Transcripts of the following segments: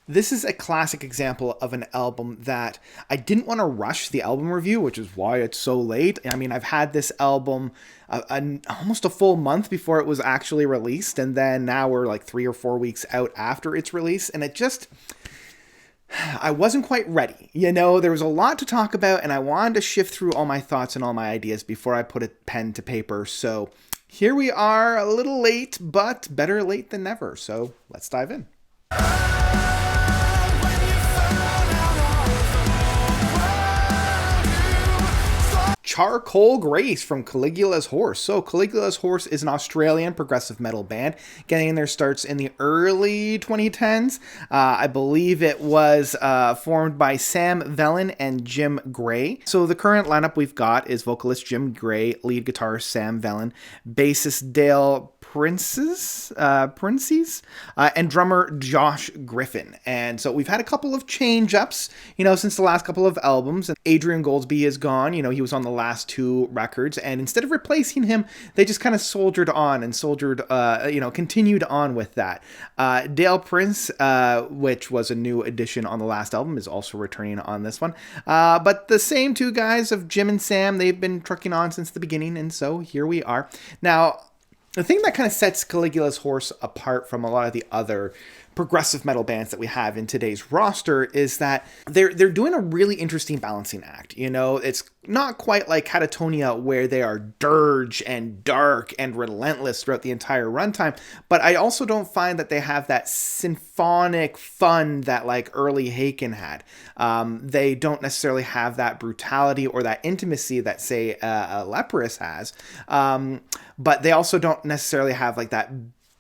This is a classic example of an album that I didn't want to rush the album review, which is why it's so late. I mean, I've had this album almost a full month before it was actually released, and then now we're like 3 or 4 weeks out after its release, and I wasn't quite ready. There was a lot to talk about, and I wanted to shift through all my thoughts and all my ideas before I put a pen to paper. So here we are, a little late, but better late than never. So let's dive in. Charcoal Grace from Caligula's Horse. So Caligula's Horse is an Australian progressive metal band getting their starts in the early 2010s. I believe it was formed by Sam Vellin and Jim Gray. So the current lineup we've got is vocalist Jim Gray, lead guitarist Sam Vellin, bassist Dale Princes, and drummer Josh Griffin. And so we've had a couple of change-ups, since the last couple of albums. Adrian Goldsby is gone. He was on the last 2 records, and instead of replacing him, they just kind of continued on with that. Dale Prince, which was a new addition on the last album, is also returning on this one. But the same 2 guys of Jim and Sam, they've been trucking on since the beginning, and so here we are. Now, the thing that kind of sets Caligula's Horse apart from a lot of the other progressive metal bands that we have in today's roster is that they're doing a really interesting balancing act. It's not quite like Catatonia, where they are dirge and dark and relentless throughout the entire runtime, but I also don't find that they have that symphonic fun that like early Haken had. They don't necessarily have that brutality or that intimacy that, say, Leprous has, but they also don't necessarily have like that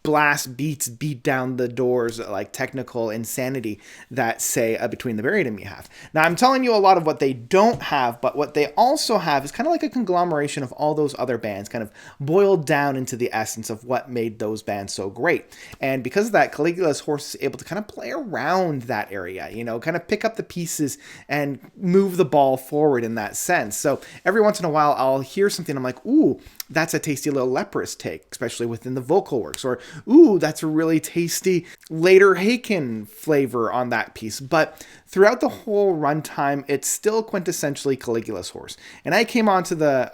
blast beats beat down the doors, like technical insanity that, say, Between the Buried and Me have. Now, I'm telling you a lot of what they don't have, but what they also have is kind of like a conglomeration of all those other bands, kind of boiled down into the essence of what made those bands so great. And because of that, Caligula's Horse is able to kind of play around that area, kind of pick up the pieces and move the ball forward in that sense. So every once in a while, I'll hear something, I'm like, ooh, that's a tasty little Leprous take, especially within the vocal works. Or, ooh, that's a really tasty later Haken flavor on that piece. But throughout the whole runtime, it's still quintessentially Caligula's Horse. And I came onto the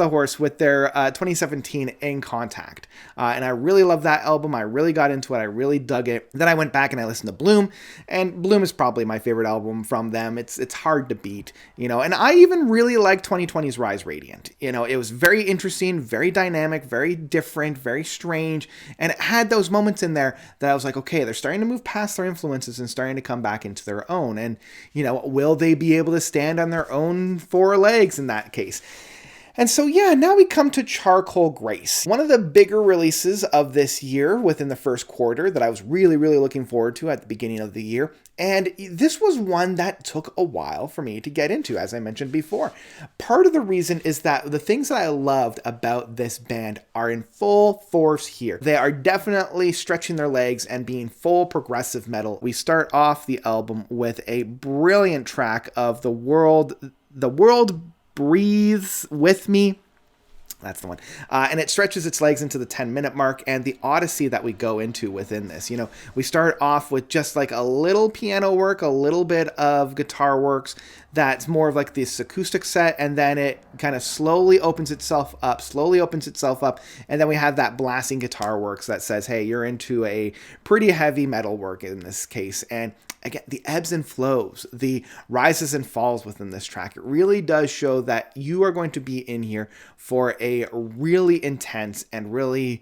horse with their 2017 In Contact. And I really love that album. I really got into it. I really dug it. Then I went back and I listened to Bloom. And Bloom is probably my favorite album from them. It's hard to beat, And I even really like 2020's Rise Radiant. It was very interesting, very dynamic, very different, very strange. And it had those moments in there that I was like, okay, they're starting to move past their influences and starting to come back into their own. And, will they be able to stand on their own 4 legs in that case? And so, now we come to Charcoal Grace, one of the bigger releases of this year within the first quarter that I was really, really looking forward to at the beginning of the year. And this was one that took a while for me to get into, as I mentioned before. Part of the reason is that the things that I loved about this band are in full force here. They are definitely stretching their legs and being full progressive metal. We start off the album with a brilliant track of The World Breathes With Me. That's the one. And it stretches its legs into the 10-minute mark, and the odyssey that we go into within this. We start off with just like a little piano work, a little bit of guitar works that's more of like this acoustic set, and then it kind of slowly opens itself up, and then we have that blasting guitar works that says, hey, you're into a pretty heavy metal work in this case. And again, the ebbs and flows, the rises and falls within this track, it really does show that you are going to be in here for a really intense and really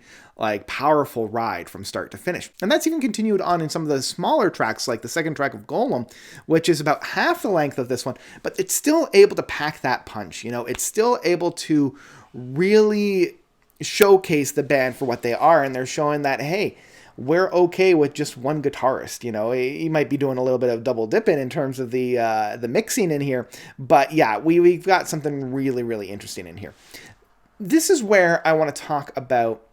powerful ride from start to finish. And that's even continued on in some of the smaller tracks, like the second track of Golem, which is about half the length of this one, but it's still able to pack that punch. It's still able to really showcase the band for what they are, and they're showing that, hey, we're okay with just one guitarist. He might be doing a little bit of double dipping in terms of the mixing in here, but yeah, we've got something really, really interesting in here. This is where I want to talk about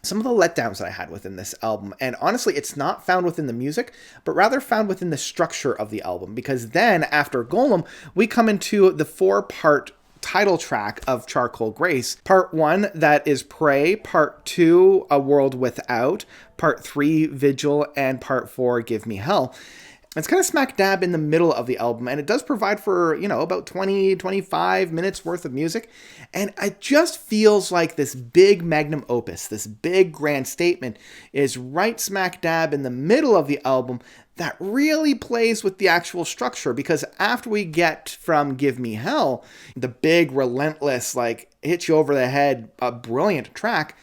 some of the letdowns that I had within this album. And honestly, it's not found within the music, but rather found within the structure of the album. Because then, after Golem, we come into the 4-part title track of Charcoal Grace. Part 1, that is Pray. Part 2, A World Without. Part 3, Vigil. And Part 4, Give Me Hell. It's kind of smack dab in the middle of the album, and it does provide for, about 20, 25 minutes worth of music. And it just feels like this big magnum opus, this big grand statement is right smack dab in the middle of the album that really plays with the actual structure, because after we get from Give Me Hell, the big, relentless, hit you over the head, a brilliant track,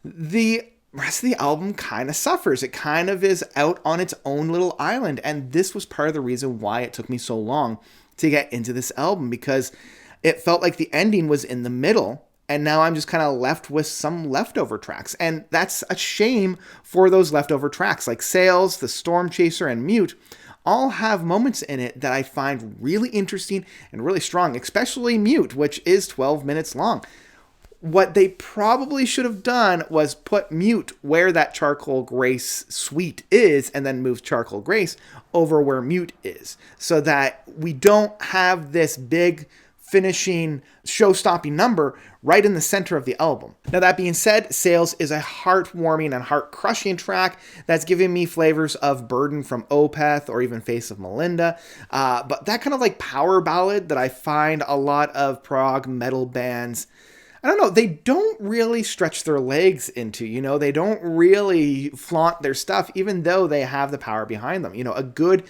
the rest of the album kind of suffers. It kind of is out on its own little island. And this was part of the reason why it took me so long to get into this album, because it felt like the ending was in the middle. And now I'm just kind of left with some leftover tracks. And that's a shame for those leftover tracks. Like Sails, The Storm Chaser, and Mute all have moments in it that I find really interesting and really strong, especially Mute, which is 12 minutes long. What they probably should have done was put Mute where that Charcoal Grace suite is, and then move Charcoal Grace over where Mute is, so that we don't have this big finishing show-stopping number right in the center of the album. Now, that being said, Sails is a heartwarming and heart-crushing track that's giving me flavors of Burden from Opeth or even Face of Melinda. But that kind of power ballad that I find a lot of prog metal bands, I don't know, they don't really stretch their legs into, they don't really flaunt their stuff, even though they have the power behind them. A good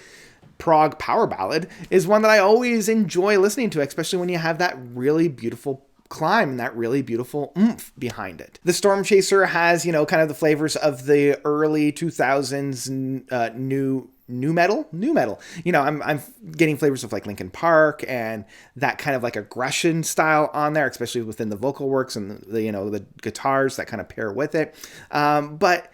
prog power ballad is one that I always enjoy listening to, especially when you have that really beautiful climb and that really beautiful oomph behind it. The Storm Chaser has, kind of the flavors of the early 2000s new metal. I'm getting flavors of Linkin Park and that kind of aggression style on there, especially within the vocal works and the guitars that kind of pair with it. But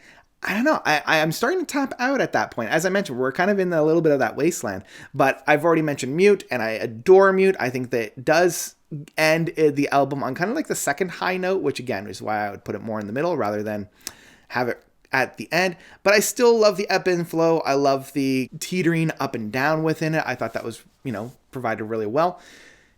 I don't know. I'm starting to tap out at that point. As I mentioned, we're kind of in a little bit of that wasteland. But I've already mentioned Mute, and I adore Mute. I think that it does end the album on kind of the second high note, which again is why I would put it more in the middle rather than have it at the end. But I still love the ebb and flow. I love the teetering up and down within it. I thought that was, provided really well.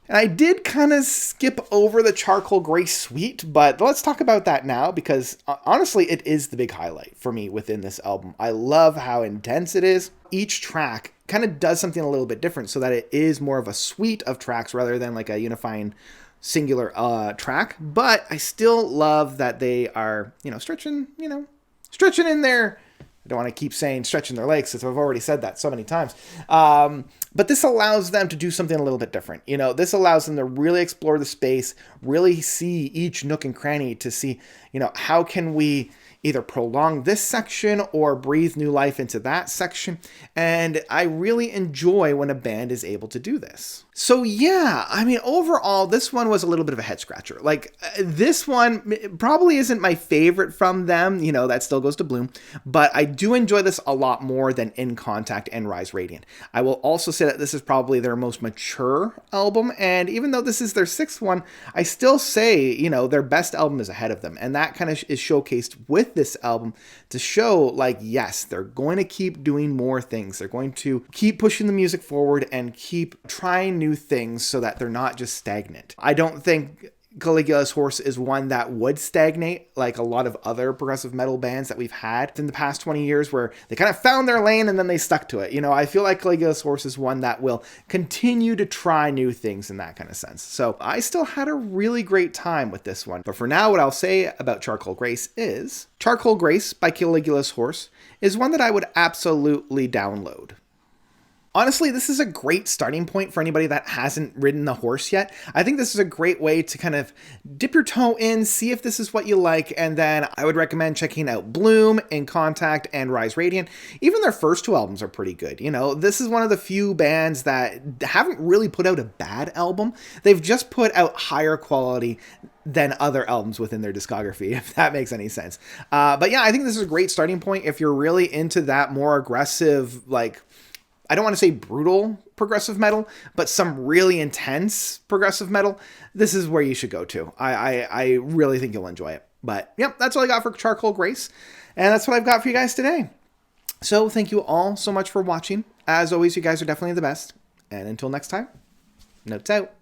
And I did kind of skip over the Charcoal Grace suite, but let's talk about that now, because honestly, it is the big highlight for me within this album. I love how intense it is. Each track kind of does something a little bit different so that it is more of a suite of tracks rather than a unifying singular track. But I still love that they are, stretching in there. I don't want to keep saying stretching their legs, since I've already said that so many times. But this allows them to do something a little bit different. This allows them to really explore the space, really see each nook and cranny to see, how can we either prolong this section or breathe new life into that section. And I really enjoy when a band is able to do this. So yeah, overall, this one was a little bit of a head scratcher. This one probably isn't my favorite from them, that still goes to Bloom, but I do enjoy this a lot more than In Contact and Rise Radiant. I will also say that this is probably their most mature album, and even though this is their sixth one, I still say, their best album is ahead of them, and that kind of is showcased with this album to show, yes, they're going to keep doing more things. They're going to keep pushing the music forward and keep trying new things so that they're not just stagnant. I don't think Caligula's Horse is one that would stagnate like a lot of other progressive metal bands that we've had in the past 20 years, where they kind of found their lane and then they stuck to it. I feel like Caligula's Horse is one that will continue to try new things in that kind of sense. So I still had a really great time with this one. But for now, what I'll say about Charcoal Grace is Charcoal Grace by Caligula's Horse is one that I would absolutely download. Honestly, this is a great starting point for anybody that hasn't ridden the horse yet. I think this is a great way to kind of dip your toe in, see if this is what you like, and then I would recommend checking out Bloom, In Contact, and Rise Radiant. Even their first two albums are pretty good. This is one of the few bands that haven't really put out a bad album. They've just put out higher quality than other albums within their discography, if that makes any sense. But yeah, I think this is a great starting point if you're really into that more aggressive, I don't want to say brutal progressive metal, but some really intense progressive metal. This is where you should go to. I really think you'll enjoy it. But yep, that's all I got for Charcoal Grace. And that's what I've got for you guys today. So thank you all so much for watching. As always, you guys are definitely the best. And until next time, notes out.